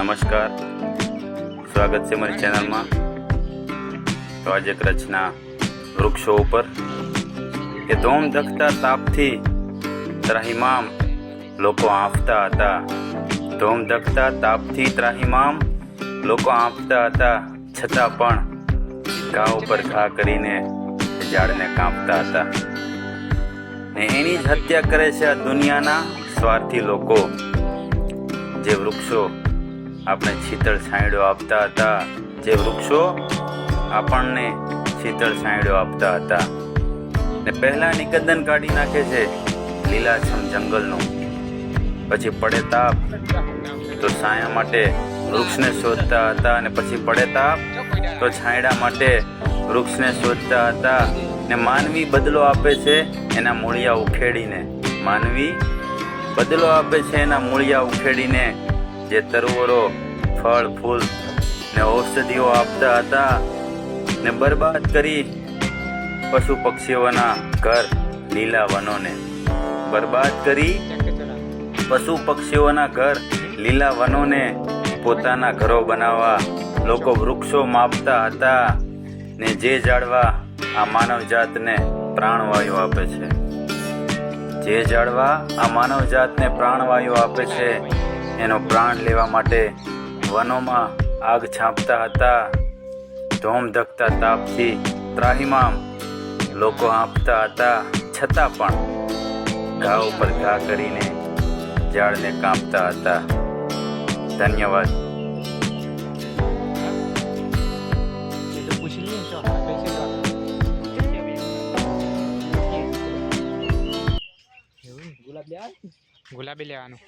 નમસ્કાર, સ્વાગત છે મારી ચેનલમાં। તો આજે એક રચના વૃક્ષો ઉપર કે ધોમ ધખતા તાપથી ત્રાહિમામ લોકો આંફતા હતા। ધોમ ધખતા તાપથી ત્રાહિમામ લોકો આંફતા હતા, છતાં પણ ઘા ઉપર ઘા કરીને ઝાડને કાપતા હતા ને એની જ હત્યા કરે છે આ દુનિયાના સ્વાર્થી લોકો। જે વૃક્ષો આપણે શીતળ છાંયડો આપતા હતા, જે વૃક્ષો આપણને શીતળ છાંયડો આપતા હતા ને પહેલા નિકંદન કાઢી નાખે છે લીલાછમ જંગલનું, પછી પડે તાપ તો છાયા માટે વૃક્ષને શોધતા હતા અને પછી પડે તાપ તો છાંયડા માટે વૃક્ષને શોધતા હતા ને માનવી બદલો આપે છે એના મૂળિયા ઉખેડીને। માનવી બદલો આપે છે એના મૂળિયા ઉખેડીને। જે તરુવરો ફળ ફૂલ ને ઔષધિઓ આપતા હતા ને બરબાદ કરી પશુ પક્ષીઓના ઘર લીલા વનોને। બરબાદ કરી પશુ પક્ષીઓના ઘર લીલા વનોને પોતાના ઘરો બનાવવા લોકો વૃક્ષો માપતા હતા ને જે ઝાડવા આ માનવ જાતને પ્રાણવાયુ આપે છે, જે ઝાડવા આ માનવ જાતને પ્રાણવાયુ આપે છે એનો પ્રાણ લેવા માટે વનોમાં આગ છાંપતા હતા। ધોમ ધખતા તાપથી ત્રાહિમામ લોકો આંફતા હતા, છતાં પણ ઘા ઉપર ઘા કરીને ઝાડને કાપતા હતા। ધન્યવાદ। ગુલાબી લેવાનું।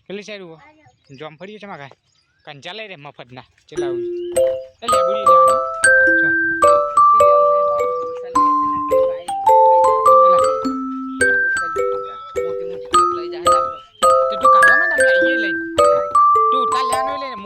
પેલી સાઈડ જોમફળી છે માગા કંચા લઈ રે મફત ના ચલાવું એટલે બુડી લેવાનું તું કાઢવા માં લઈ તું તાર લેવાનું લઈને